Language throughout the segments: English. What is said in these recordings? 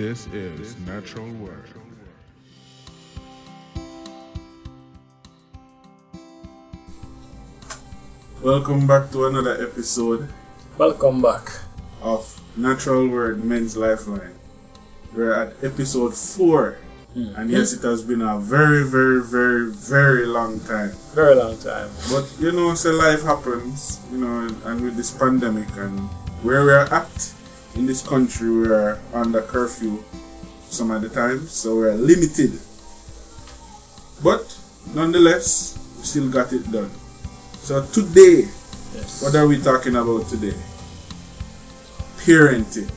This is Natural Word. Welcome back to another episode Welcome back of Natural Word Men's Lifeline. We're at episode 4. And yes, it has been a very, very, very, very long time. Very long time. But so life happens, and with this pandemic and where we are at in this country, we are under curfew some of the times, so we're limited. But nonetheless, we still got it done. So today, What are we talking about today? Parenting.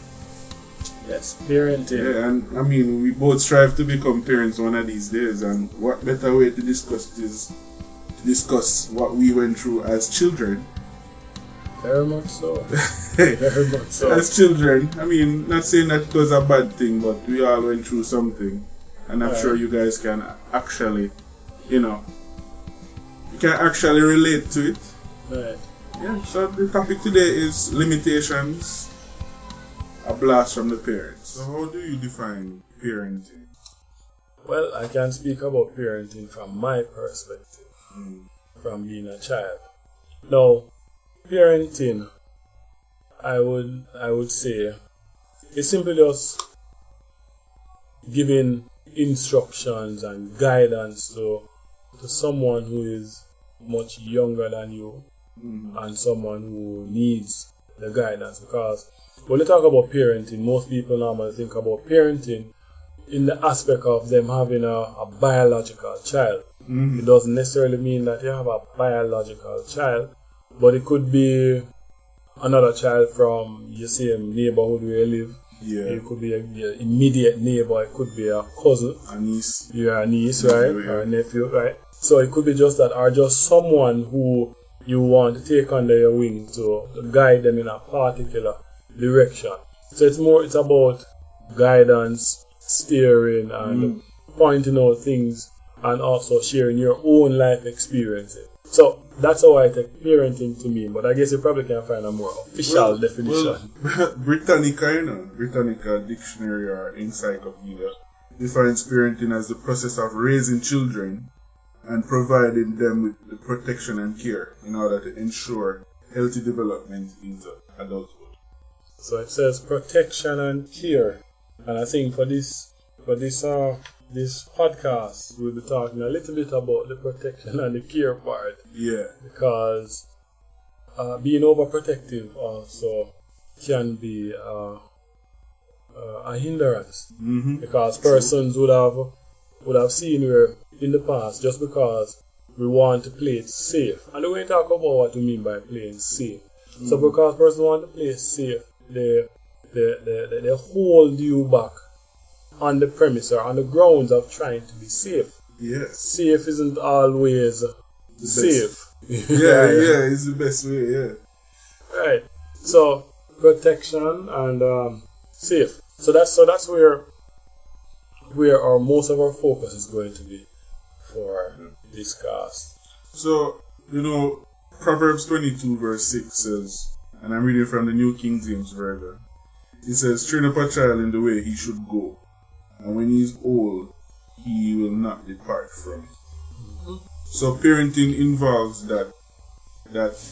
Yes, parenting. Yeah, and I mean, we both strive to become parents one of these days, and what better way to discuss it is to discuss what we went through as children. Very much so. Very much so. As children, I mean, not saying that it was a bad thing, but we all went through something, and I'm sure you guys can actually, you can actually relate to it. Right. Yeah, so the topic today is limitations, a blast from the parents. So how do you define parenting? Well, I can speak about parenting from my perspective, from being a child. Now, parenting, I would say, is simply just giving instructions and guidance to someone who is much younger than you and someone who needs the guidance. Because when you talk about parenting, most people normally think about parenting in the aspect of them having a biological child. It doesn't necessarily mean that you have a biological child, but it could be another child from your same neighborhood where you live. Yeah. It could be your immediate neighbor, it could be a cousin. A niece. Yeah, a niece, right? Nephew, yeah. Or a nephew, right? So it could be just that, or just someone who you want to take under your wing to guide them in a particular direction. So it's about guidance, steering, and pointing out things, and also sharing your own life experiences. So that's how I take parenting to mean, but I guess you probably can find a more official definition. Britannica Dictionary or Encyclopedia defines parenting as the process of raising children and providing them with the protection and care in order to ensure healthy development into adulthood. So it says protection and care, and I think for this podcast we'll be talking a little bit about the protection and the care part. Yeah. Because being overprotective also can be a hindrance. Because persons would have seen where in the past, just because we want to play it safe, and we're going to talk about what we mean by playing safe. So because persons want to play safe, they hold you back on the premise or on the grounds of trying to be safe. Yes. Safe isn't always safe. Yeah, it's the best way, yeah. Right. So protection and safe. So that's where our most of our focus is going to be for this cast. So, Proverbs 22 verse 6 says, and I'm reading from the New King James Version, it says, train up a child in the way he should go, and when he is old, he will not depart from it. So parenting involves that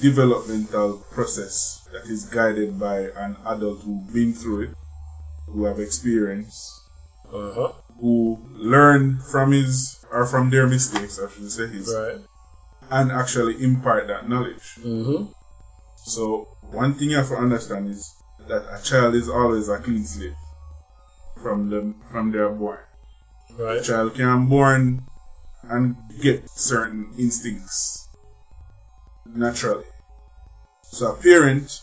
developmental process that is guided by an adult who's been through it, who have experience, who learn from from their mistakes, I should say right, and actually impart that knowledge. So one thing you have to understand is that a child is always a clean slate from their born. right. A child can born and get certain instincts naturally. So a parent,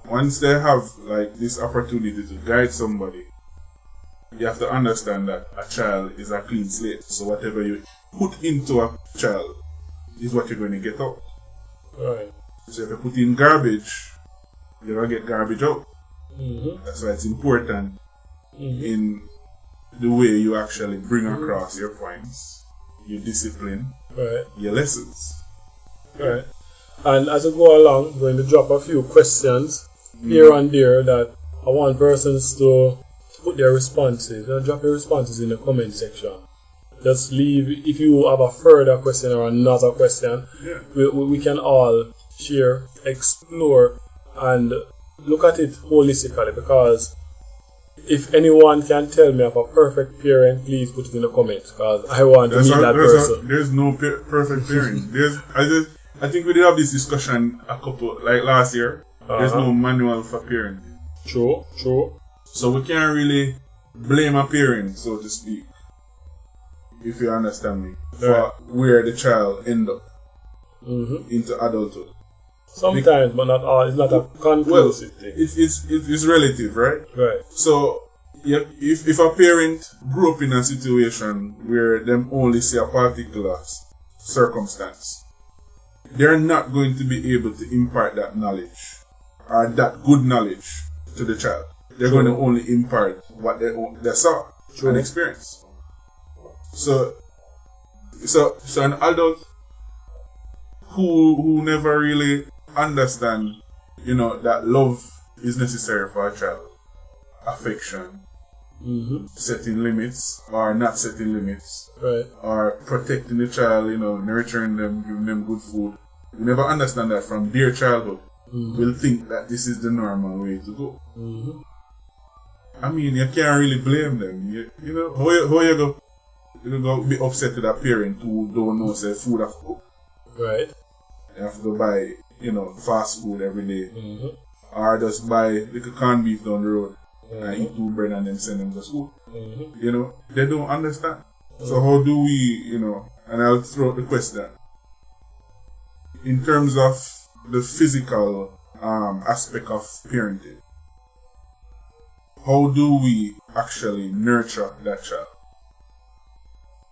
once they have this opportunity to guide somebody, you have to understand that a child is a clean slate. So whatever you put into a child is what you're going to get out. Right. So if you put in garbage, you're going to get garbage out. That's why it's important in the way you actually bring across your points, your discipline, right, your lessons. Right. And as we go along, I'm going to drop a few questions here and there that I want persons to put their responses, drop your responses in the comment section. Just leave, if you have a further question or another question, we can all share, explore, and look at it holistically, because if anyone can tell me of a perfect parent, please put it in the comments, because I want to meet that person. There's no perfect parent. I think we did have this discussion like last year. There's no manual for parenting. True. So we can't really blame a parent, so to speak, if you understand me, for where the child end up into adulthood. Sometimes, but not all. It's not a conclusive thing. It's relative, right? Right. So if a parent grew up in a situation where them only see a particular circumstance, they're not going to be able to impart that knowledge or that good knowledge to the child. They're going to only impart what they saw and experience. So an adult who never really understand, that love is necessary for a child, affection, setting limits or not setting limits, right, or protecting the child, nurturing them, giving them good food. We never understand that from their childhood. We'll think that this is the normal way to go. I mean, you can't really blame them. How you go be upset with a parent who don't know say food have to cook. Right. You have to go buy, fast food every day. Or just buy little corned beef down the road and eat 2 bread and then send them to school. They don't understand. So how do we, and I'll throw out the question. In terms of the physical aspect of parenting, how do we actually nurture that child?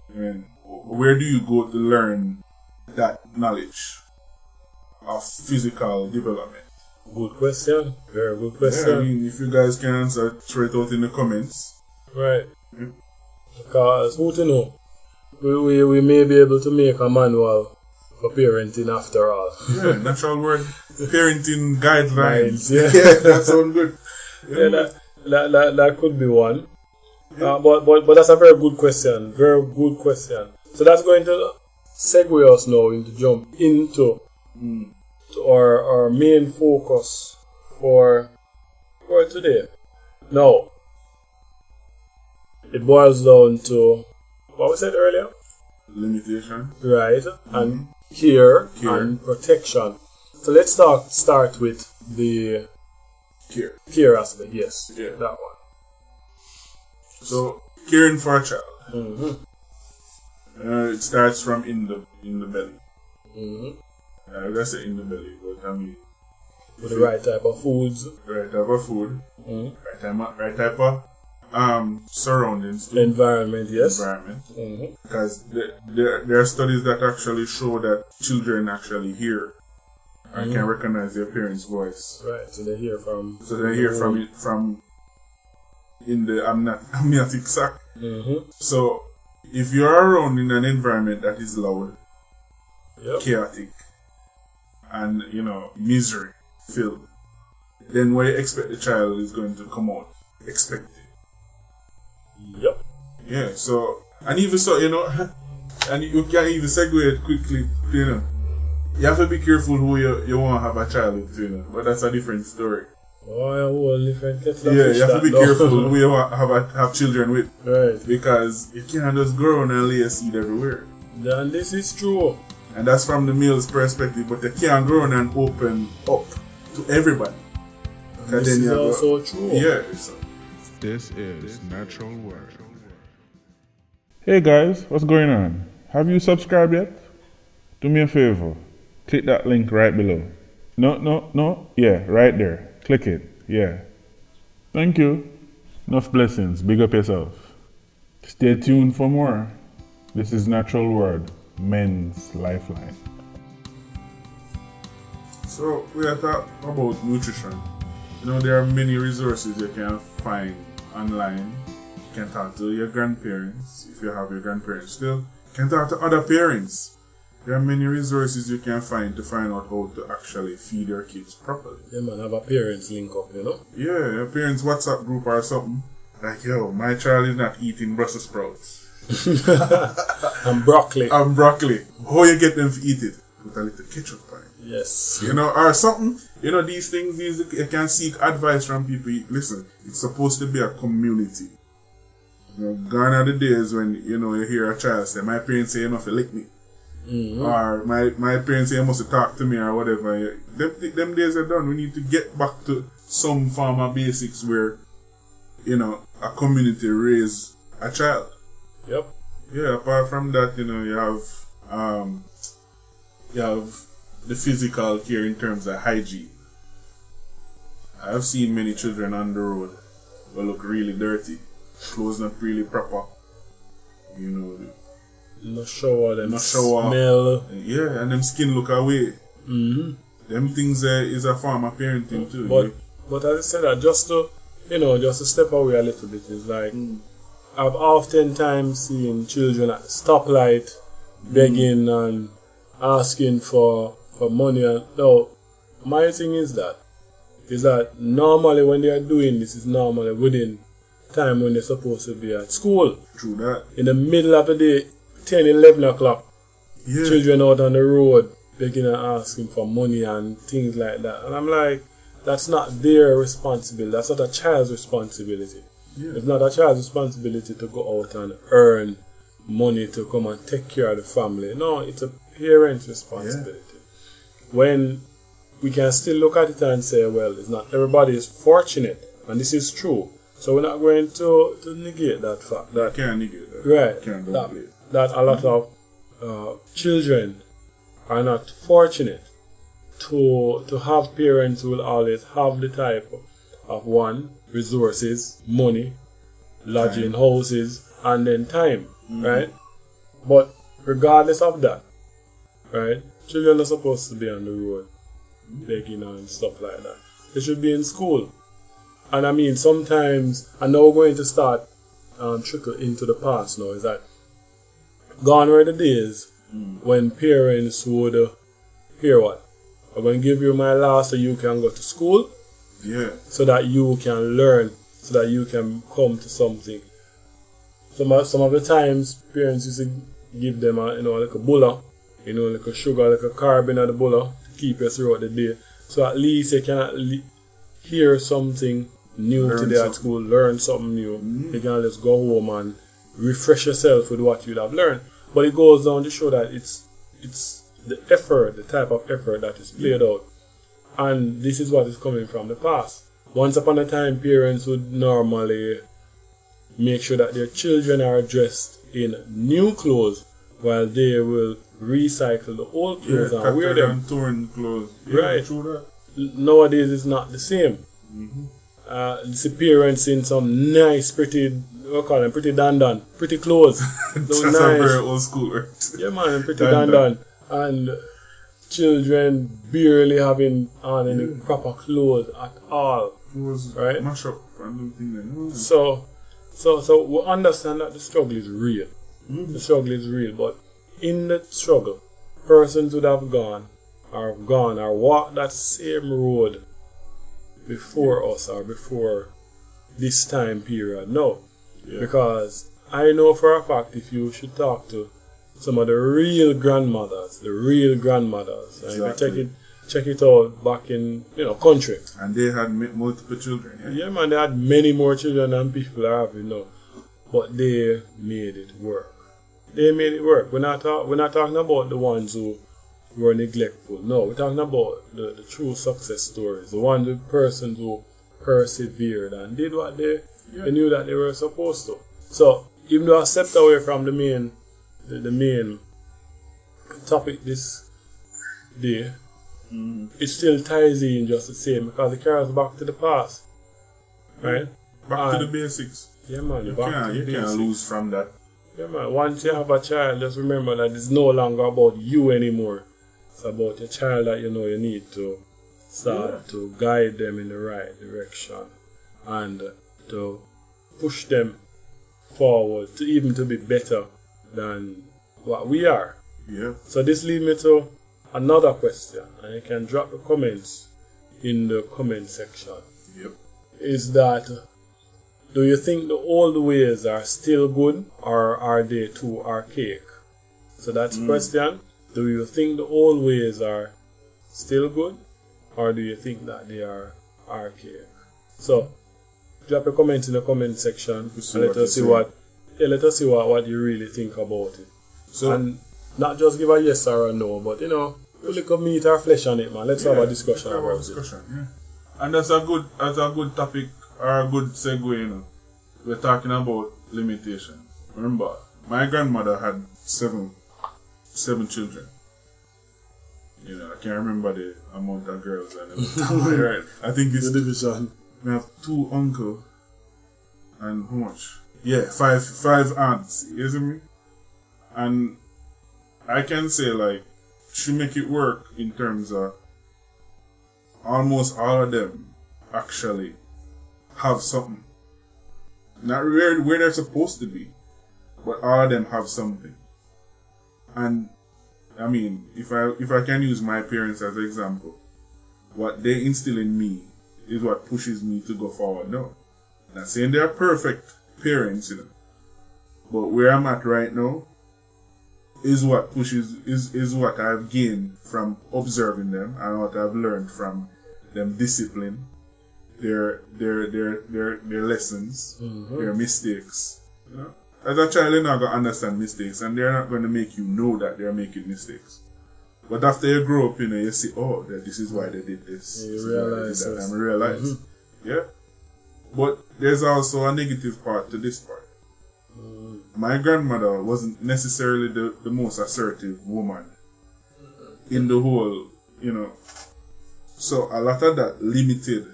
I mean, where do you go to learn that knowledge of physical development? Good question. Very good question. Yeah, I mean, if you guys can answer, throw it out in the comments. Right. Because who to know? We may be able to make a manual for parenting after all. Yeah, natural word. Parenting guidelines. Yeah. That sounds good. That could be one. But that's a very good question. Very good question. So that's going to segue us now into jump into our main focus for today. Now, it boils down to what we said earlier. Limitation. Right. And care and protection. So let's start with the care aspect. Yes. Yeah. That one. So caring for a child. It starts from in the belly. I gotta say in the belly, but I mean with the right type of foods. Right type of food. Right type of surroundings too. Environment, yes. Environment. Because there are studies that actually show that children actually hear and can recognize their parents' voice. Right, so they hear from from in the amniotic sac. So if you are around in an environment that is loud, chaotic, and misery filled, then what you expect the child is going to come out expected. Yep. Yeah, so, and even so, and you can even segue it quickly, you have to be careful who you want to have a child with, but that's a different story. Oh, a whole different kettle of fish. Yeah, you have to be careful who you want to have children with. Right. Because you can't just grow and lay a seed everywhere. And this is true. And that's from the male's perspective, but you can't grow and open up to everybody. This is also true. Yeah. So. This is Natural Word. Hey guys, what's going on? Have you subscribed yet? Do me a favor. Click that link right below. No. Yeah, right there. Click it. Yeah. Thank you. Enough blessings. Big up yourself. Stay tuned for more. This is Natural Word, men's lifeline. So we are talking about nutrition. There are many resources you can find online. You can talk to your grandparents, if you have your grandparents still. You can talk to other parents. There are many resources you can find to find out how to actually feed your kids properly. Yeah, man, have a parents link up, Yeah, a parents WhatsApp group or something. Like, yo, my child is not eating Brussels sprouts. And broccoli. And broccoli. How you get them to eat it? Put a little ketchup on it. Yes. You know, or something. You know, these things, you can seek advice from people. Listen, it's supposed to be a community. You know, gone are the days when, you know, you hear a child say, my parents say you must lick me. Mm-hmm. Or my parents say you must talk to me or whatever. Them days are done. We need to get back to some form of basics where, you know, a community raise a child. Yep. Yeah, apart from that, you know, you have the physical care in terms of hygiene. I've seen many children on the road who look really dirty, clothes not really proper. You know, No shower, them no shower. smell. Yeah, and them skin look away. Mm-hmm. Them things is a form of parenting too. But as I said, that just to step away a little bit, is like I've oftentimes seen children at the stoplight begging and asking for money. And no, my thing is that normally when they are doing this is normally within time when they're supposed to be at school. True that. In the middle of the day, 10, 11 o'clock, Yeah. children out on the road begging and asking for money and things like that. And I'm like, that's not their responsibility. That's not a child's responsibility. Yeah. It's not a child's responsibility to go out and earn money to come and take care of the family. No, it's a parent's responsibility. When we can still look at it and say, well, it's not everybody is fortunate, and this is true. So we're not going to negate that fact. That Can't negate that. right, Can't downplay it. that a lot of children are not fortunate to have parents who will always have the type of one, resources, money, lodging, houses, and then time, right? But regardless of that, right, children are supposed to be on the road begging and stuff like that. They should be in school. And I mean, sometimes, and now we're going to start trickle into the past now, is that gone were the days when parents would hear what? I'm going to give you my last so you can go to school, Yeah. so that you can learn, so that you can come to something. Some of the times, parents used to give them like a bulla, like a sugar, like a carb in the bulla to keep us throughout the day. So at least they can hear something new Learn today at something. school, learn something new. You can just go home and refresh yourself with what you'd have learned. But it goes down to show that it's the effort, the type of effort that is played out. And this is what is coming from the past. Once upon a time, parents would normally make sure that their children are dressed in new clothes while they will recycle the old clothes and wear them. And torn clothes. Yeah, Right. true that. Nowadays, it's not the same. It's parents in some nice, pretty dandan, pretty clothes. That's So a nice. very old school word. Yeah, man, pretty Dandan. dandan. And children barely having on any proper clothes at all. It was Right. mash up and everything then. So we understand that the struggle is real. The struggle is real, but in the struggle, persons would have gone or walked that same road before us or before this time period. No. Yeah. Because I know for a fact if you should talk to some of the real grandmothers, and Exactly. you check it out back in country. And they had multiple children. Yeah. Yeah, man, they had many more children than people are having now, but they made it work. They made it work. We're not talking about the ones who were neglectful. No, we're talking about the true success stories, the persons who persevered and did what they knew that they were supposed to. So even though I stepped away from the main topic this day, it still ties in just the same because it carries back to the past, right? Back to the basics. Yeah, man. You back to the can't basics. lose from that. Yeah, man. Once you have a child, just remember that it's no longer about you anymore. It's about your child that you need to start to guide them in the right direction and to push them forward to even to be better than what we are. Yeah. So this leads me to another question, and you can drop the comments in the comment section. Yep. Is that Do you think the old ways are still good, or are they too archaic? So that's the question. Do you think the old ways are still good, or do you think that they are archaic? So drop a comment in the comment section and let us see what you really think about it. So, and not just give a yes or a no, but put a little meat or flesh on it, man. Let's have a discussion about it. Yeah. And that's a good topic or a good segue, We're talking about limitation. Remember, my grandmother had seven children. I can't remember the amount of girls and everything. Right. I think it's the division. We have 2 uncles and how much? Yeah, five aunts. You see me? And I can say she make it work in terms of almost all of them actually have something. Not where they're supposed to be, but all of them have something. And I mean, if I can use my parents as an example, what they instill in me is what pushes me to go forward now. Not saying they're perfect parents, but where I'm at right now is what pushes is what I've gained from observing them and what I've learned from them discipline, their lessons, their mistakes. As a child, you're not going to understand mistakes, and they're not going to make you know that they're making mistakes. But after you grow up, you see, that this is why they did this. You realize that. And realize. Yeah. But there's also a negative part to this part. My grandmother wasn't necessarily the most assertive woman in the whole, So a lot of that limited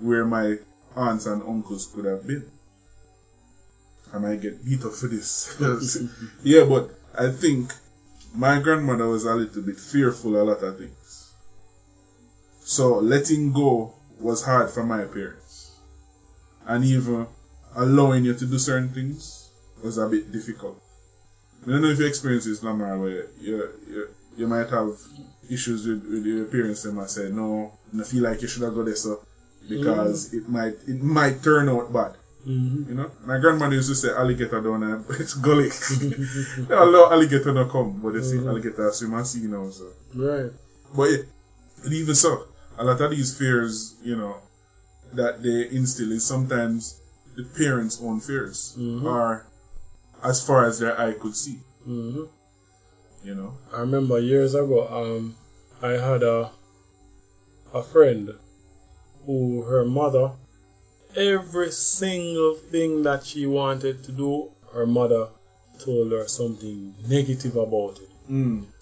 where my aunts and uncles could have been. I might get beat up for this. Yeah, but I think my grandmother was a little bit fearful of a lot of things. So letting go was hard for my parents. And even allowing you to do certain things was a bit difficult. I don't know if you experience this, Lamar, where you might have issues with your parents and might say, no, I feel like you should have got this up because it might turn out bad. My grandmother used to say alligator down there, it's gully. Allow alligator to come, but they see alligator swim and sea now. So. Right. But even so, a lot of these fears, that they instill is sometimes the parents' own fears are as far as their eye could see. I remember years ago, I had a friend who her mother, every single thing that she wanted to do, her mother told her something negative about it.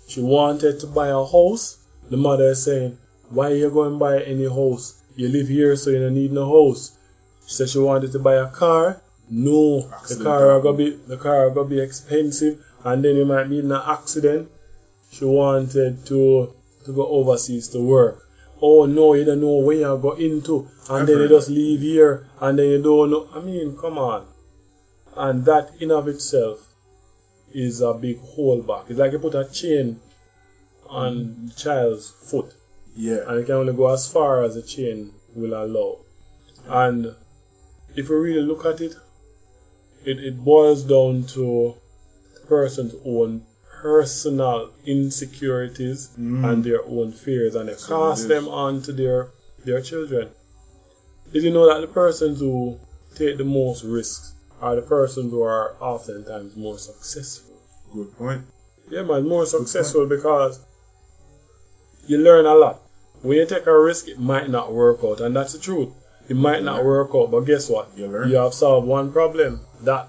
She wanted to buy a house. The mother is saying, why are you going to buy any house? You live here, so you don't need no house. She said she wanted to buy a car. No, the car gonna be expensive, and then you might be in an accident. She wanted to go overseas to work. Oh no, you don't know where you go into, and then you just leave here, and then you don't know. I mean, come on. And that in of itself is a big holdback. It's like you put a chain on the child's foot. Yeah. And it can only go as far as the chain will allow. And if you really look at it, it boils down to the person's own personal insecurities and their own fears, and they cast them onto their children. Did you know that the persons who take the most risks are the persons who are oftentimes more successful? Good point. Yeah, man, more successful because you learn a lot. When you take a risk, it might not work out, and that's the truth. It might not work out, but guess what? You have solved one problem. That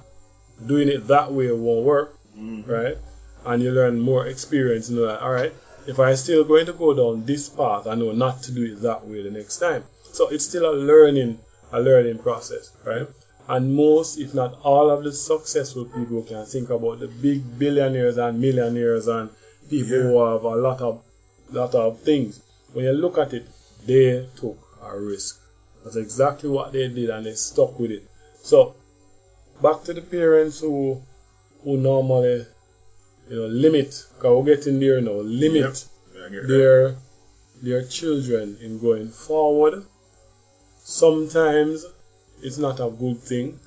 doing it that way won't work, right? And you learn more experience. You know that, all right, if I'm still going to go down this path, I know not to do it that way the next time. So it's still a learning process, right? And most, if not all of the successful people can think about the big billionaires and millionaires and people who have a lot of things. When you look at it, they took a risk. That's exactly what they did, and they stuck with it. So, back to the parents who normally, limit, because we're getting there now, limit their children in going forward. Sometimes it's not a good thing.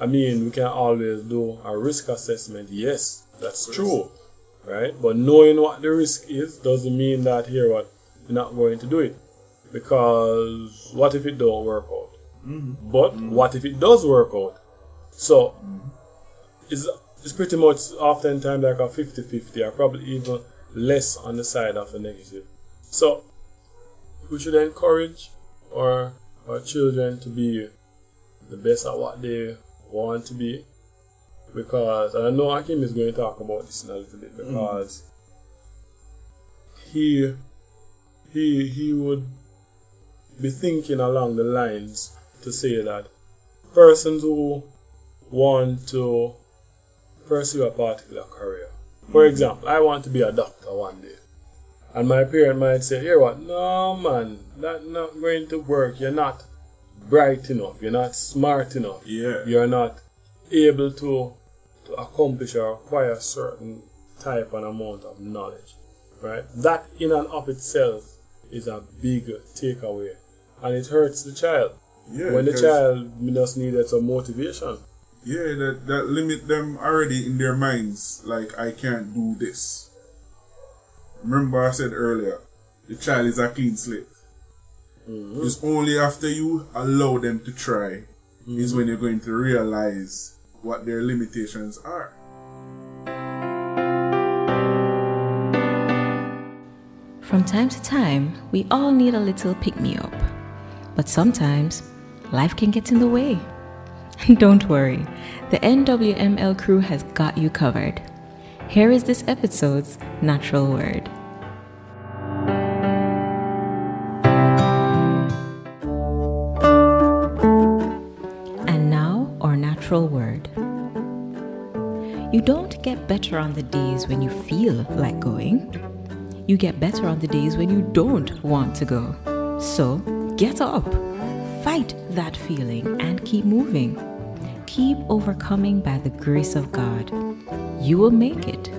I mean, we can always do a risk assessment. Yes, that's true, right? But knowing what the risk is doesn't mean that we're not going to do it. Because what if it don't work out? But what if it does work out? So it's pretty much oftentimes like a 50-50, or probably even less on the side of the negative. So we should encourage our children to be the best at what they want to be, because, and I know Hakim is going to talk about this in a little bit, because he would be thinking along the lines to say that persons who want to pursue a particular career, for example, I want to be a doctor one day, and my parent might say, "Here what? No man, that's not going to work. You're not bright enough. You're not smart enough. Yeah. You're not able to accomplish or acquire a certain type and amount of knowledge." Right? That in and of itself is a big takeaway, and it hurts the child. Yeah, when the child just needed some motivation. Yeah, that limit them already in their minds. Like, I can't do this. Remember I said earlier, the child is a clean slate. It's only after you allow them to try is when you're going to realize what their limitations are. From time to time, we all need a little pick-me-up. But sometimes, life can get in the way. Don't worry, the NWML crew has got you covered. Here is this episode's natural word. And now, our natural word. You don't get better on the days when you feel like going. You get better on the days when you don't want to go. So, get up, fight that feeling, and keep moving. Keep overcoming by the grace of God. You will make it.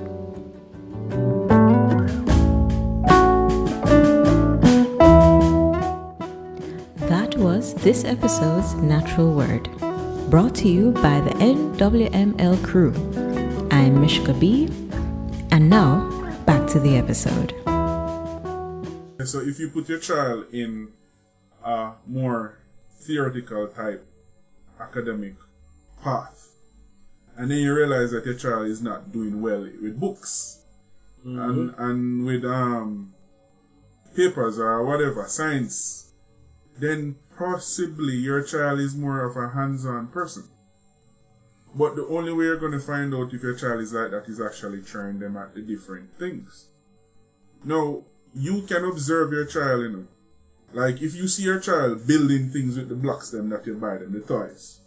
That was this episode's natural word, brought to you by the NWML crew. I'm Mishka B, and now back to the episode. So if you put your child in a more theoretical type academic path, and then you realize that your child is not doing well with books and with papers or whatever, science, then possibly your child is more of a hands-on person. But the only way you're going to find out if your child is like that is actually trying them at the different things. Now, you can observe your child, you know. Like, if you see your child building things with the blocks them that you buy them, the toys,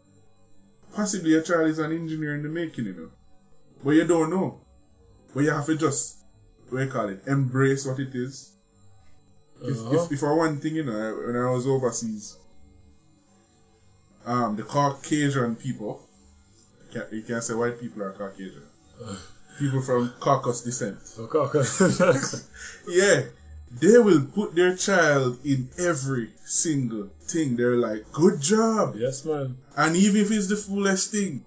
possibly your child is an engineer in the making, you know. But you don't know. But you have to just, what do you call it, embrace what it is. If for one thing, you know, when I was overseas, the Caucasian people, you can't say white people are Caucasian. People from Caucasus descent. Yeah, they will put their child in every single thing. They're like, good job. Yes, man. And even if it's the foolest thing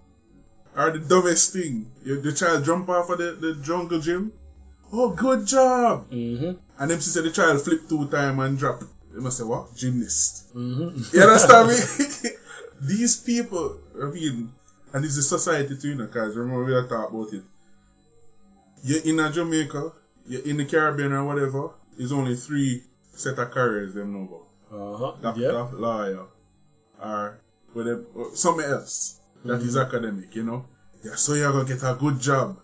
or the dumbest thing, the child jump off of the jungle gym. Oh, good job. And them say the child flip 2 times and drop. They must say, what? Gymnast. You understand me? These people, I mean, and it's a society too, you know, because remember we are talking about it. You're in a Jamaica, you're in the Caribbean or whatever, there's only 3 set of careers them know about. Doctor, lawyer, or whatever, or something else that is academic, you know. Yeah, so you're going to get a good job.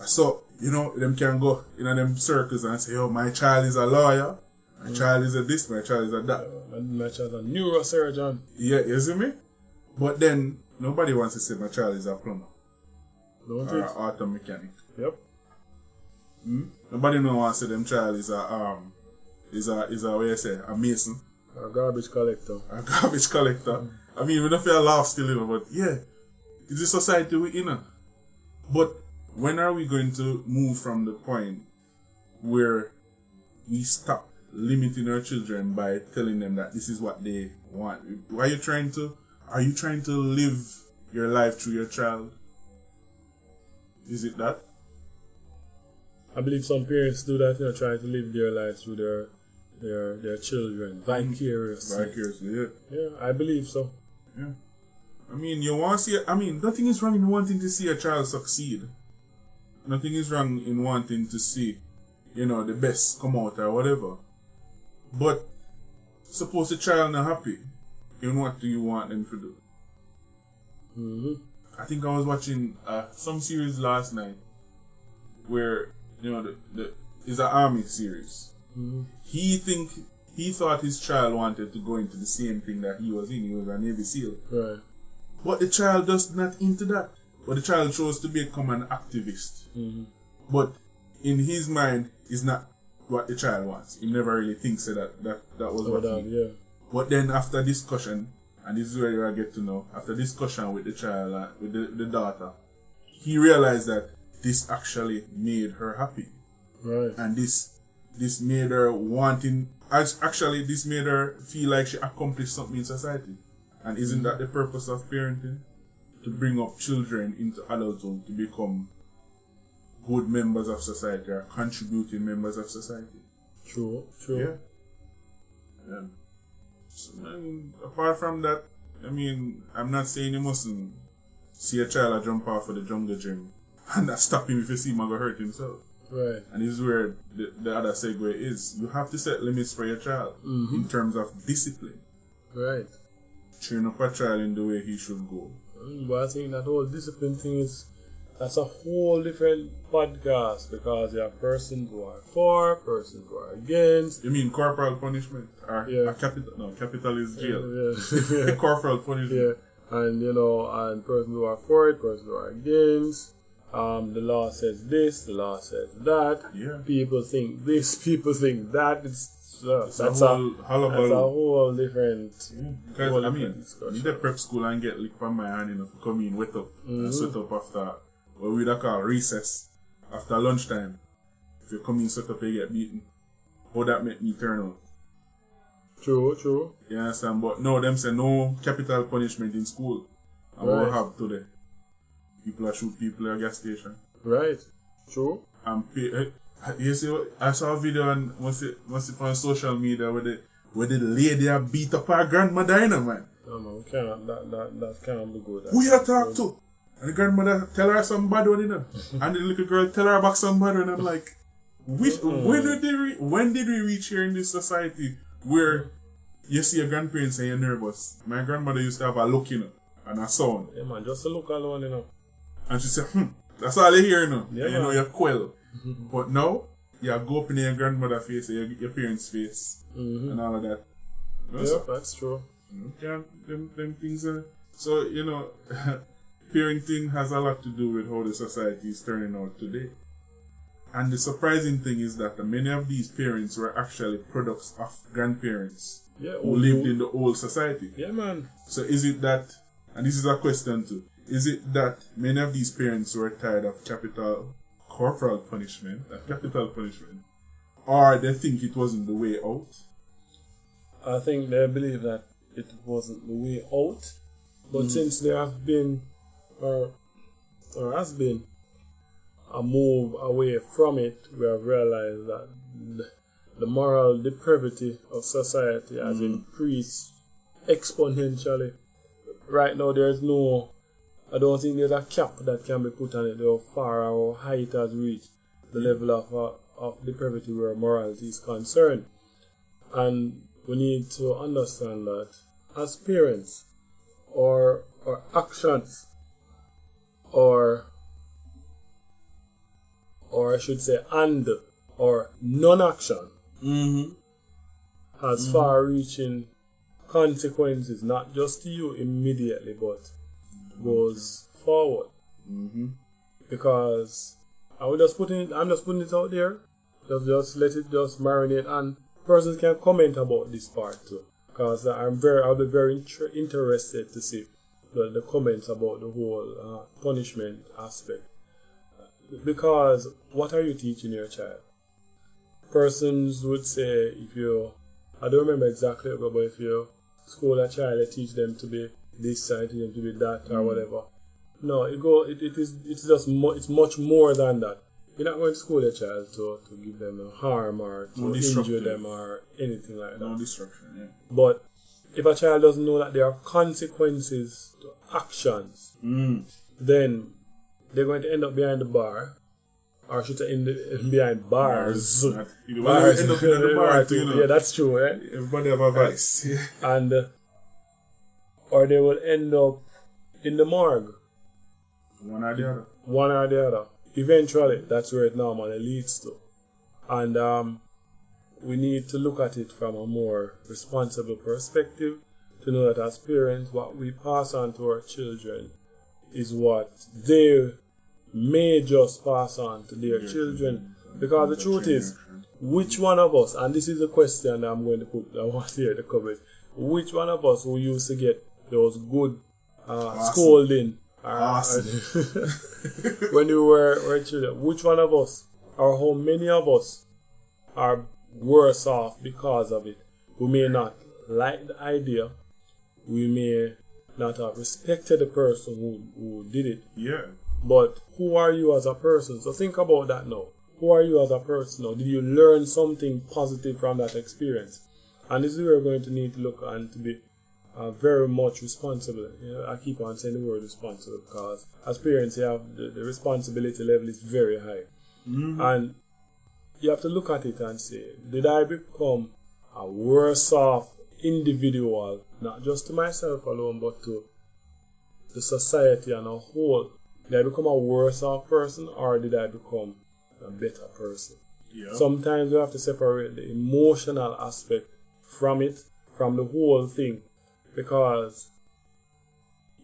So, you know, them can go in them circles and say, oh, my child is a lawyer, my child is a this, my child is a that. My child is a neurosurgeon. Yeah, you see me? But then, nobody wants to say my child is a plumber. Don't Or it? an auto mechanic. Yep. Nobody no wants to say them child is a what you say, a mason. A garbage collector. A garbage collector. I mean, we don't feel laugh still, you know, but yeah, it's a society we in. But when are we going to move from the point where we stop limiting our children by telling them that this is what they want? Why are you trying to Are you trying to live your life through your child? Is it that? I believe some parents do that, trying to live their lives through their children vicariously. Vicariously, yeah. Yeah, I believe so. Yeah. I mean, you want to see, nothing is wrong in wanting to see a child succeed. Nothing is wrong in wanting to see, the best come out or whatever. But suppose the child not happy, then what do you want them to do? Mm-hmm. I think I was watching some series last night where, it's an army series. Mm-hmm. He thought his child wanted to go into the same thing that he was in. He was a Navy SEAL. Right. But the child does not into that. But the child chose to become an activist. Mm-hmm. But in his mind, is not what the child wants. He never really thinks that was what he... Yeah. But then after discussion, and this is where I get to know, after discussion with the child, with the daughter, he realized that this actually made her happy. Right. And this made her this made her feel like she accomplished something in society. And isn't that the purpose of parenting? To bring up children into adulthood to become good members of society or contributing members of society. True. Yeah. So, apart from that, I'm not saying you mustn't see a child jump off of the jungle gym and not stop him if you see him go hurt himself. Right. And this is where the other segue is. You have to set limits for your child in terms of discipline. Right. Train up a child in the way he should go. But I think that whole discipline thing that's a whole different podcast, because there are persons who are for, persons who are against. You mean corporal punishment? Or capital? No, capital is jail. Yeah. Corporal punishment. Yeah. And and persons who are for it, persons who are against. The law says this, the law says that. Yeah. People think this, people think that. That's a whole different. Yeah. Because I need a prep school and get licked on my hand to come in wet up and sweat up after what we call recess, after lunchtime. If you come in sweat up, you get beaten. How that make me turn out? True. You understand? But no, them say no capital punishment in school. And what we have today? People shoot people at a gas station. Right. True. And you see, I saw a video on on social media where the lady beat up her grandmother, man. No, that can't be good. Who you talk to? And the grandmother tell her some bad one, and the little girl tell her back some bad one. I'm like, when did we reach here in this society where you see a grandparents and you're nervous? My grandmother used to have a look, and a sound. Yeah, man, just a look alone, And she said, that's all you hear, Yeah, and you quell. But now, you go up in your grandmother's face, your parents' face, and all of that. Yeah, that's true. Them things are... So, parenting has a lot to do with how the society is turning out today. And the surprising thing is that many of these parents were actually products of grandparents who lived in the old society. Yeah, man. So is it that, and this is a question too, is it that many of these parents were tired of corporal punishment, capital punishment, or they think it wasn't the way out? I think they believe that it wasn't the way out, but since there have been, or has been, a move away from it, we have realized that the moral depravity of society has increased exponentially. Right now, I don't think there's a cap that can be put on it, how far or how high it has reached the level of depravity where morality is concerned. And we need to understand that as parents, or actions, or I should say or non-action has far-reaching consequences, not just to you immediately, but goes forward. Because I'm just putting it out there. Just let it just marinate, and persons can comment about this part too. Because I'll be very interested to see the comments about the whole punishment aspect. Because what are you teaching your child? Persons would say, I don't remember exactly, but if you school a child, you teach them to be this and I teach them to be that or whatever. No, it's just it's much more than that. You're not going to school a child to give them a harm or to injure them or anything like that. No destruction, yeah. But if a child doesn't know that there are consequences to actions, then they're going to end up behind the bar, or should I end behind bars. Bars. End up in the bar too, you know. Yeah, that's true, right? Everybody have a vice. And or they will end up in the morgue. One or the other. One or the other. Eventually, that's where it normally leads to. And we need to look at it from a more responsible perspective to know that as parents, what we pass on to our children is what they may just pass on to their children. Because the truth is, which one of us, and this is a question I'm going to put, I want to hear the comments, which one of us who used to get those good scolding when we were children, which one of us, or how many of us are worse off because of it? We may not like the idea, we may not have respected the person who did it. Yeah. But who are you as a person? So think about that now. Who are you as a person now? Did you learn something positive from that experience? And this is where we're going to need to look and to be very much responsible. You know, I keep on saying the word responsible because as parents, you have the responsibility level is very high. And you have to look at it and say, did I become a worse off individual, not just to myself alone, but to the society and a whole? Did I become a worse off person, or did I become a better person? Yeah. Sometimes we have to separate the emotional aspect from it, from the whole thing, because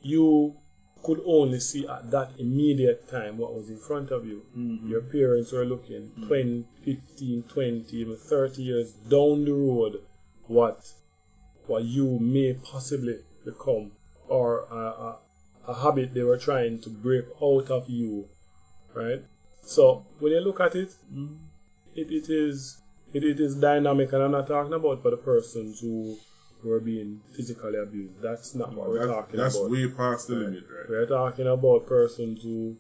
you could only see at that immediate time what was in front of you. Your parents were looking 20, 15, 20, even 30 years down the road what you may possibly become, or a habit they were trying to break out of you, right? So when you look at it, it is dynamic, and I'm not talking about for the persons who were being physically abused. That's not what we're talking about. That's way past the limit, right? We're talking about persons who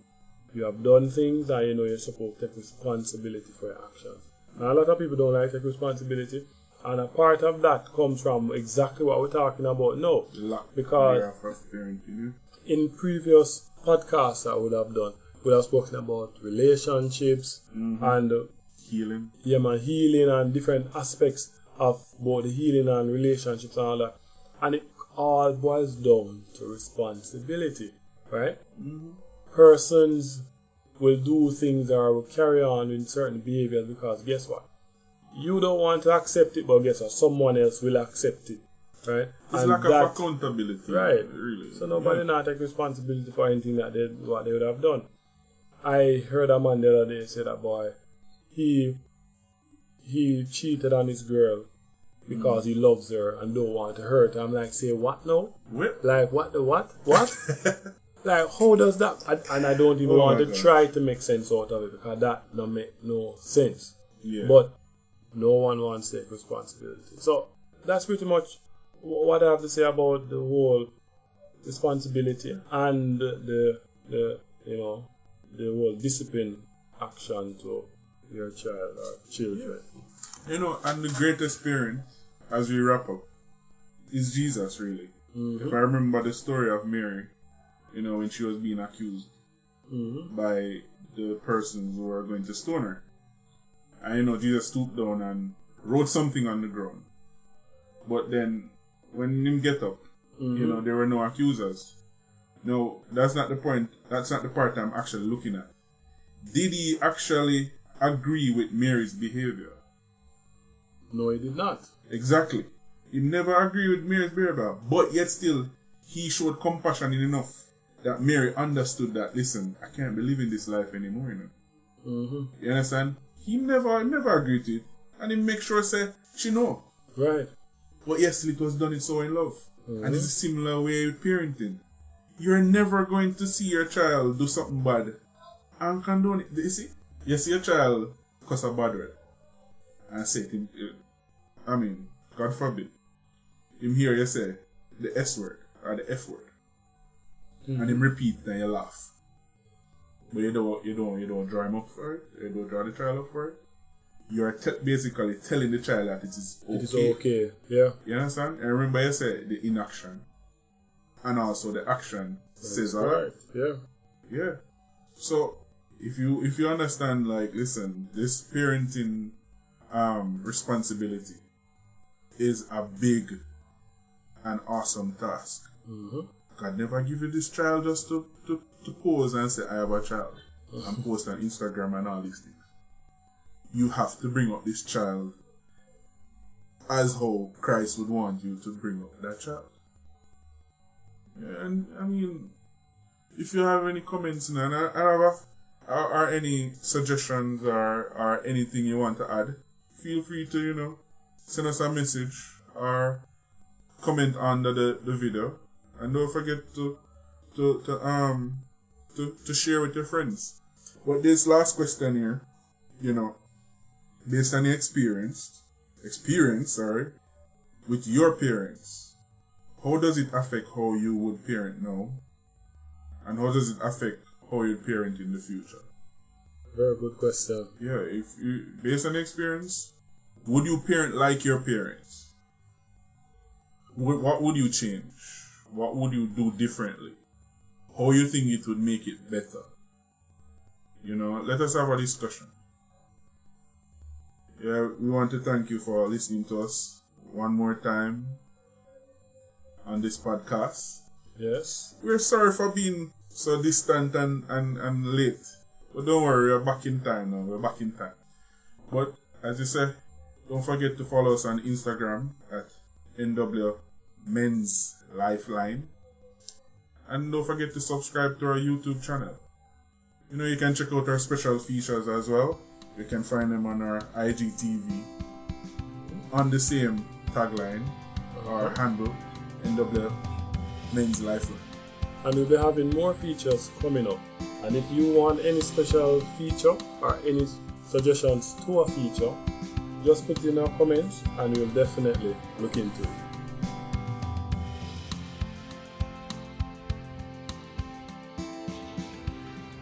you have done things and you know you're supposed to take responsibility for your actions. And a lot of people don't like to take responsibility, and a part of that comes from exactly what we're talking about now. Because in previous podcasts I would have done, we have spoken about relationships and healing. Yeah, man, healing and different aspects of both the healing and relationships and all that. And it all boils down to responsibility, right? Persons will do things or will carry on in certain behaviors because guess what? You don't want to accept it, but guess what? Someone else will accept it, right? It's like a accountability, right? Really. So nobody not take responsibility for anything that they would have done. I heard a man the other day say that boy, he cheated on his girl because he loves her and don't want to hurt her. I'm like, say what now? What? Like what the what? What? Like how does that? And I don't even want to try to make sense out of it because that don't make no sense. Yeah. But no one wants to take responsibility. So that's pretty much what I have to say about the whole responsibility and the whole discipline action to your child or children. You know, and the greatest parent, as we wrap up, is Jesus, really. If I remember the story of Mary, you know, when she was being accused by the persons who were going to stone her. And, you know, Jesus stooped down and wrote something on the ground. But then, when him get up, you know, there were no accusers. No, that's not the point. That's not the part I'm actually looking at. Did he actually agree with Mary's behavior? No, he did not. Exactly. He never agreed with Mary's behavior. But yet still, he showed compassion enough that Mary understood that, listen, I can't believe in this life anymore, you know. You understand? He never agreed to it. And he make sure say, she know. Right. But yes, it was done so in love. And it's a similar way with parenting. You're never going to see your child do something bad and condone it. You see? You see your child cuss a bad word and say it, God forbid, him hear you say the S word or the F word. And him repeat, then you laugh. But you don't draw him up for it. You don't draw the child up for it. You're basically telling the child that it is okay. It is okay, yeah. You understand? And remember you said the inaction. And also the action says alright. Yeah. Yeah. So if you understand, like, listen, this parenting responsibility is a big and awesome task. God never give you this child just to pose and say I have a child and post on Instagram and all these things. You have to bring up this child as how Christ would want you to bring up that child. Yeah, and I mean, if you have any comments or any suggestions or anything you want to add, feel free to, send us a message or comment under the video. And don't forget to share with your friends. But this last question here, based on your experience, with your parents, how does it affect how you would parent now? And how does it affect how you parent in the future? Very good question. Yeah, if you, based on experience, would you parent like your parents? What would you change? What would you do differently? How you think it would make it better? Let us have a discussion. Yeah, we want to thank you for listening to us one more time on this podcast. Yes. We're sorry for being so distant and late. But don't worry, we're back in time now. We're back in time. But, as you say, don't forget to follow us on Instagram at NW Men's Lifeline. And don't forget to subscribe to our YouTube channel. You can check out our special features as well. You can find them on our IGTV on the same tagline or handle, NW Men's Lifeline. And we'll be having more features coming up. And if you want any special feature or any suggestions to a feature, just put in our comments and we'll definitely look into it.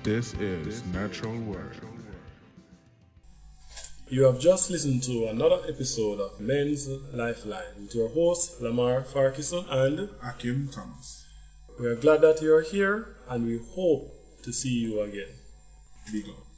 This is Natural Word. You have just listened to another episode of Men's Lifeline with your host Lamar Farkison and Akim Thomas. we are glad that you are here and we hope to see you again. Big up.